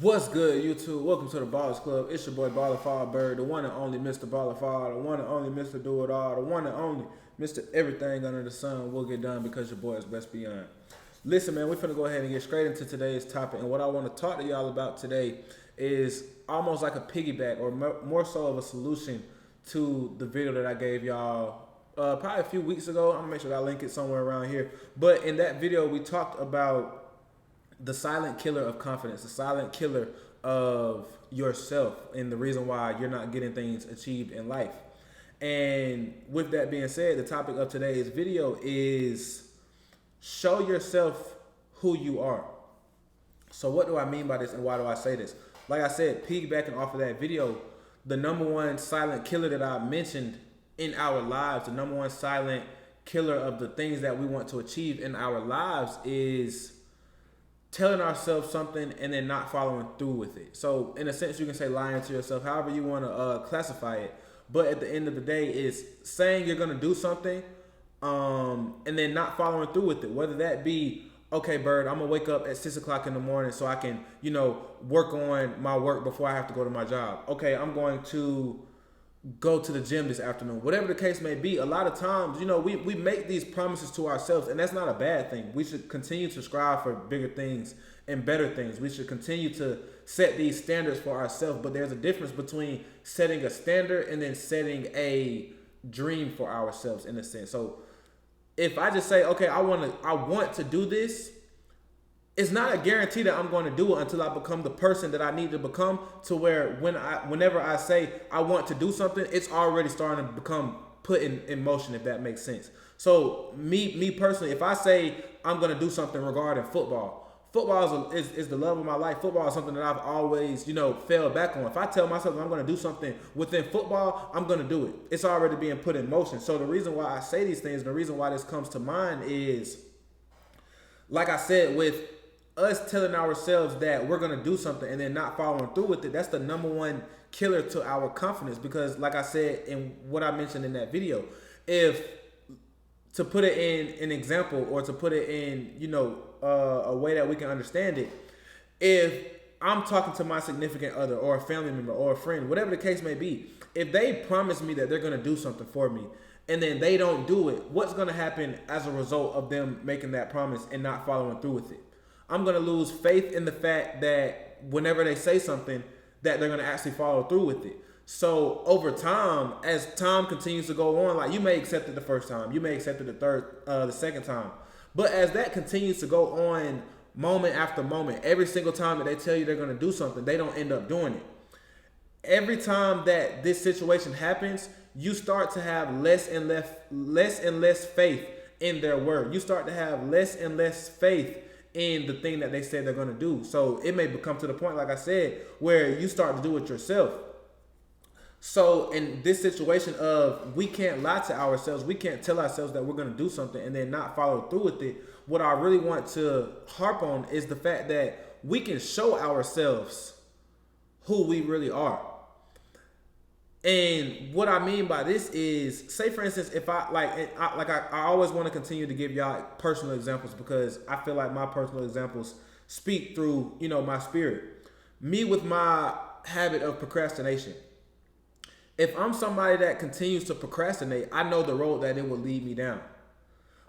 What's good, YouTube? Welcome to the Ballers Club. It's your boy BallOrFallBird, the one and only Mr. BallOrFall, the one and only Mr. Do It All, the one and only Mr. Everything Under the Sun will get done because your boy is best beyond. Listen, man, we're finna go ahead and get straight into today's topic, and what I want to talk to y'all about today is almost like a piggyback, or more so of a solution to the video that I gave y'all probably a few weeks ago. I'm gonna make sure that I link it somewhere around here. But in that video, we talked about the silent killer of confidence, the silent killer of yourself, and the reason why you're not getting things achieved in life. And with that being said, the topic of today's video is show yourself who you are. So what do I mean by this, and why do I say this? Like I said, piggybacking off of that video, the number one silent killer that I mentioned in our lives, the number one silent killer of the things that we want to achieve in our lives is telling ourselves something and then not following through with it. So in a sense, you can say lying to yourself, however you want to classify it. But at the end of the day, it's saying you're going to do something and then not following through with it. Whether that be, okay, Bird, I'm going to wake up at 6 o'clock in the morning so I can, work on my work before I have to go to my job. Okay, I'm going to go to the gym this afternoon. Whatever the case may be, a lot of times, we make these promises to ourselves, and that's not a bad thing. We should continue to strive for bigger things and better things. We should continue to set these standards for ourselves, but there's a difference between setting a standard and then setting a dream for ourselves, in a sense. So if I just say, okay, I want to do this, it's not a guarantee that I'm going to do it until I become the person that I need to become, to where whenever I say I want to do something, it's already starting to become put in motion, if that makes sense. So me personally, if I say I'm going to do something regarding football is the love of my life. Football is something that I've always, fell back on. If I tell myself I'm going to do something within football, I'm going to do it. It's already being put in motion. So the reason why I say these things, and the reason why this comes to mind is, like I said, with us telling ourselves that we're going to do something and then not following through with it, that's the number one killer to our confidence. Because like I said in what I mentioned in that video, if to put it in an example, or to put it in, a way that we can understand it, if I'm talking to my significant other or a family member or a friend, whatever the case may be, if they promise me that they're going to do something for me and then they don't do it, what's going to happen as a result of them making that promise and not following through with it? I'm going to lose faith in the fact that whenever they say something, that they're going to actually follow through with it. So over time, as time continues to go on, like, you may accept it the first time, you may accept it the second time. But as that continues to go on moment after moment, every single time that they tell you they're going to do something, they don't end up doing it. Every time that this situation happens, you start to have less and less faith in their word. You start to have less and less faith in the thing that they said they're going to do. So it may become to the point, like I said, where you start to do it yourself. So in this situation of, we can't lie to ourselves, we can't tell ourselves that we're going to do something and then not follow through with it. What I really want to harp on is the fact that we can show ourselves who we really are. And what I mean by this is, say for instance, if I always want to continue to give y'all personal examples, because I feel like my personal examples speak through, my spirit. Me with my habit of procrastination. If I'm somebody that continues to procrastinate, I know the road that it will lead me down.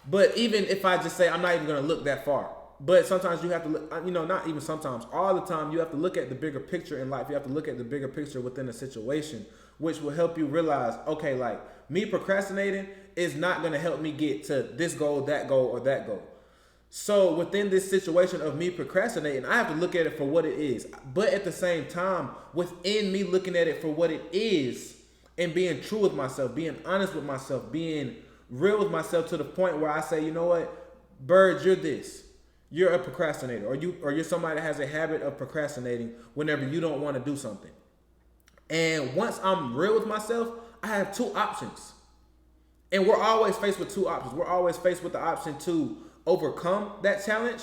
But even if I just say I'm not even going to look that far, but sometimes you have to look, not even sometimes, all the time, you have to look at the bigger picture in life. You have to look at the bigger picture within a situation, which will help you realize, okay, like, me procrastinating is not going to help me get to this goal, that goal, or that goal. So within this situation of me procrastinating, I have to look at it for what it is. But at the same time, within me looking at it for what it is and being true with myself, being honest with myself, being real with myself, to the point where I say, you know what, Bird, you're this. You're a procrastinator, or you're somebody that has a habit of procrastinating whenever you don't want to do something. And once I'm real with myself, I have two options. And we're always faced with two options. We're always faced with the option to overcome that challenge,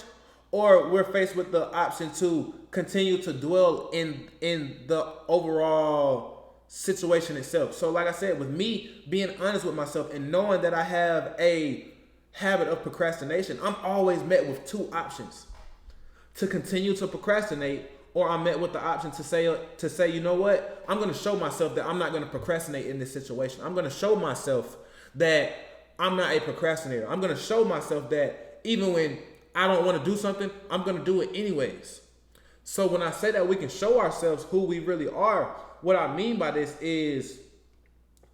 or we're faced with the option to continue to dwell in the overall situation itself. So like I said, with me being honest with myself and knowing that I have a habit of procrastination, I'm always met with two options: to continue to procrastinate, or I'm met with the option to say, you know what? I'm going to show myself that I'm not going to procrastinate in this situation. I'm going to show myself that I'm not a procrastinator. I'm going to show myself that even when I don't want to do something, I'm going to do it anyways. So when I say that we can show ourselves who we really are, what I mean by this is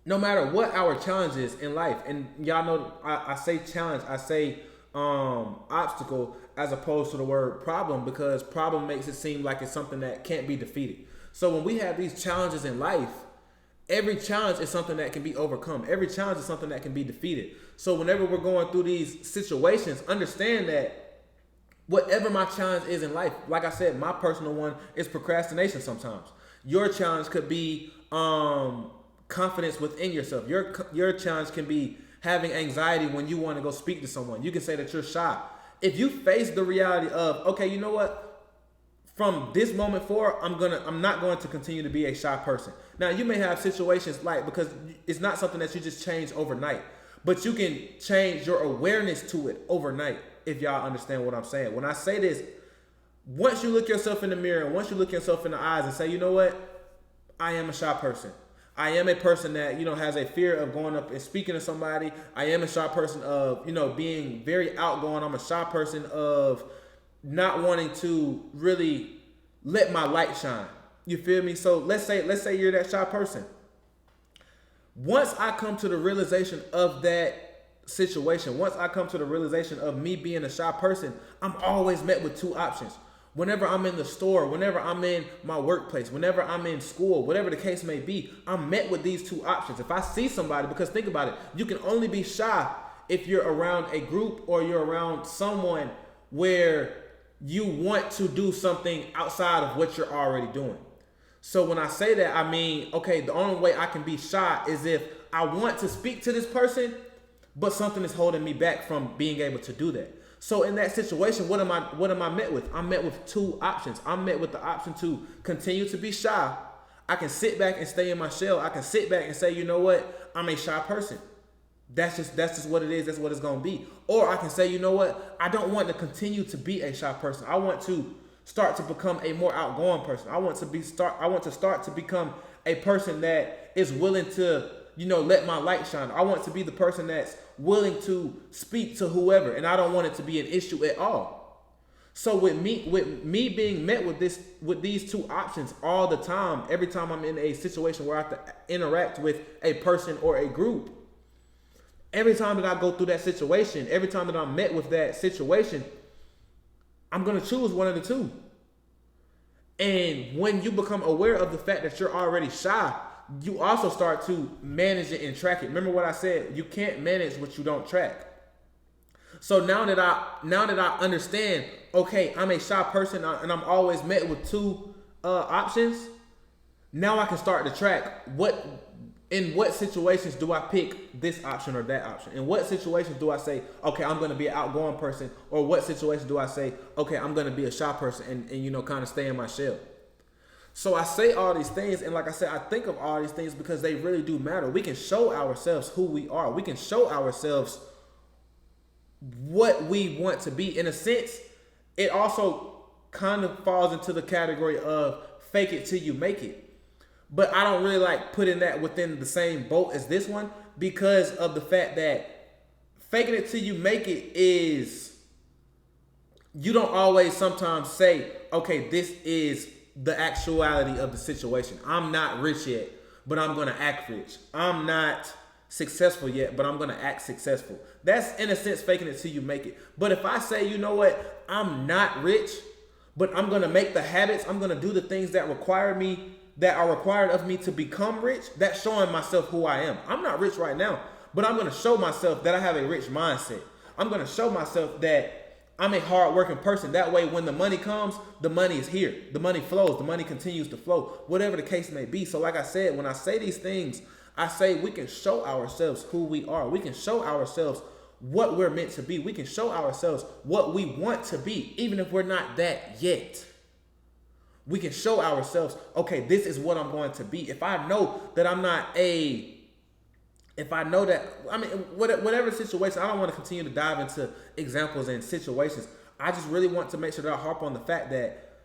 no matter what our challenge is in life, and y'all know I say challenge, I say obstacle as opposed to the word problem, because problem makes it seem like it's something that can't be defeated. So when we have these challenges in life, every challenge is something that can be overcome. Every challenge is something that can be defeated. So whenever we're going through these situations, understand that whatever my challenge is in life, like I said, my personal one is procrastination sometimes. Your challenge could be confidence within yourself. Your challenge can be having anxiety when you want to go speak to someone. You can say that you're shy. If you face the reality of, okay, you know what? From this moment forward, I'm not going to continue to be a shy person. Now, you may have situations because it's not something that you just change overnight, but you can change your awareness to it overnight, if y'all understand what I'm saying. When I say this, once you look yourself in the mirror and once you look yourself in the eyes and say, you know what? I am a shy person. I am a person that, has a fear of going up and speaking to somebody. I am a shy person of, being very outgoing. I'm a shy person of not wanting to really let my light shine. You feel me? So let's say you're that shy person. Once I come to the realization of that situation, once I come to the realization of me being a shy person, I'm always met with two options. Whenever I'm in the store, whenever I'm in my workplace, whenever I'm in school, whatever the case may be, I'm met with these two options. If I see somebody, because think about it, you can only be shy if you're around a group or you're around someone where you want to do something outside of what you're already doing. So when I say that, I mean, okay, the only way I can be shy is if I want to speak to this person, but something is holding me back from being able to do that. So in that situation, what am I met with? I'm met with two options. I'm met with the option to continue to be shy. I can sit back and stay in my shell. I can sit back and say, you know what? I'm a shy person. That's just what it is. That's what it's going to be. Or I can say, you know what? I don't want to continue to be a shy person. I want to start to become a more outgoing person. I want to start to become a person that is willing to, let my light shine. I want to be the person that's willing to speak to whoever, and I don't want it to be an issue at all. So with me being met with these two options all the time, every time I'm in a situation where I have to interact with a person or a group, every time that I go through that situation, every time that I'm met with that situation, I'm going to choose one of the two. And when you become aware of the fact that you're already shy, you also start to manage it and track it. Remember what I said, you can't manage what you don't track. So now that I understand, okay, I'm a shy person and I'm always met with two options, now I can start to track in what situations do I pick this option or that option? In what situations do I say, okay, I'm going to be an outgoing person? Or what situations do I say, okay, I'm going to be a shy person and kind of stay in my shell? So I say all these things, and like I said, I think of all these things because they really do matter. We can show ourselves who we are. We can show ourselves what we want to be. In a sense, it also kind of falls into the category of fake it till you make it. But I don't really like putting that within the same boat as this one because of the fact that faking it till you make it is, you don't always sometimes say, okay, this is the actuality of the situation. I'm not rich yet, but I'm going to act rich. I'm not successful yet, but I'm going to act successful. That's in a sense faking it till you make it. But if I say, you know what, I'm not rich, but I'm going to make the habits, I'm going to do the things that are required of me to become rich, that's showing myself who I am. I'm not rich right now, but I'm going to show myself that I have a rich mindset. I'm going to show myself that I'm a hard-working person. That way, when the money comes, the money is here. The money flows. The money continues to flow, whatever the case may be. So like I said, when I say these things, I say we can show ourselves who we are. We can show ourselves what we're meant to be. We can show ourselves what we want to be, even if we're not that yet. We can show ourselves, okay, this is what I'm going to be. If I know that whatever situation, I don't want to continue to dive into examples and situations. I just really want to make sure that I harp on the fact that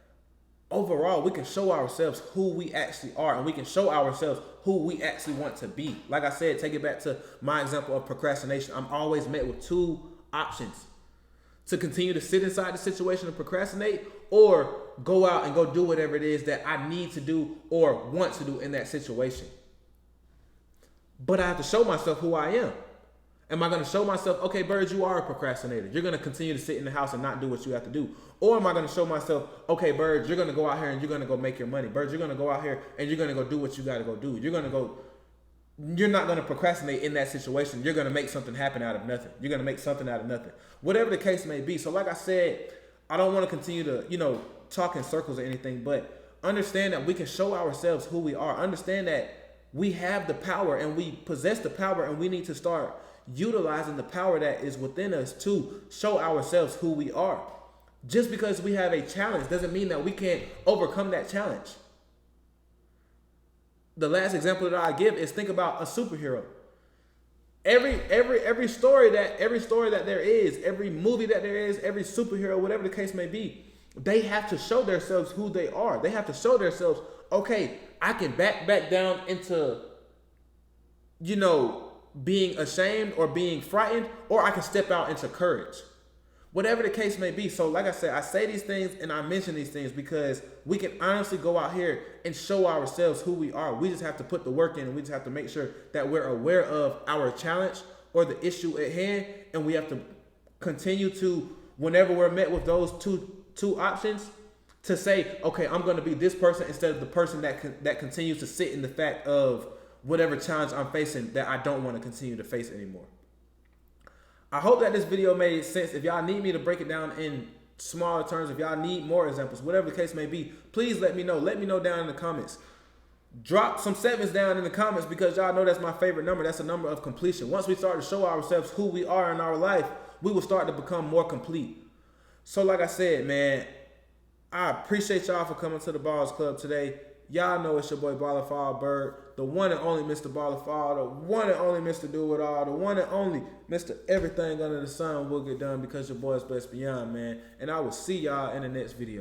overall, we can show ourselves who we actually are, and we can show ourselves who we actually want to be. Like I said, take it back to my example of procrastination. I'm always met with two options: to continue to sit inside the situation and procrastinate, or go out and go do whatever it is that I need to do or want to do in that situation. But I have to show myself who I am. Am I going to show myself, okay, Bird, you are a procrastinator. You're going to continue to sit in the house and not do what you have to do. Or am I going to show myself, okay, Bird, you're going to go out here and you're going to go make your money. Bird, you're going to go out here and you're going to go do what you got to go do. You're not going to procrastinate in that situation. You're going to make something happen out of nothing. You're going to make something out of nothing. Whatever the case may be. So like I said, I don't want to continue to, talk in circles or anything, but understand that we can show ourselves who we are. Understand that we have the power and we possess the power, and we need to start utilizing the power that is within us to show ourselves who we are. Just because we have a challenge doesn't mean that we can't overcome that challenge. The last example that I give is, think about a superhero. Every story that there is, every movie that there is, every superhero, whatever the case may be, they have to show themselves who they are. They have to show themselves, okay, I can back down into, being ashamed or being frightened, or I can step out into courage. Whatever the case may be. So like I said, I say these things and I mention these things because we can honestly go out here and show ourselves who we are. We just have to put the work in, and we just have to make sure that we're aware of our challenge or the issue at hand, and we have to continue to, whenever we're met with those two options, to say, okay, I'm going to be this person instead of the person that continues to sit in the fact of whatever challenge I'm facing that I don't want to continue to face anymore. I hope that this video made sense. If y'all need me to break it down in smaller terms, if y'all need more examples, whatever the case may be, please let me know. Let me know down in the comments. Drop some 7s down in the comments, because y'all know that's my favorite number. That's a number of completion. Once we start to show ourselves who we are in our life, we will start to become more complete. So like I said, man, I appreciate y'all for coming to the Balls Club today. Y'all know it's your boy BallOrFallBird, the one and only Mr. BallOrFall, the one and only Mr. Do It All, the one and only Mr. Everything Under the Sun Will Get Done, because your boy's best beyond, man. And I will see y'all in the next video.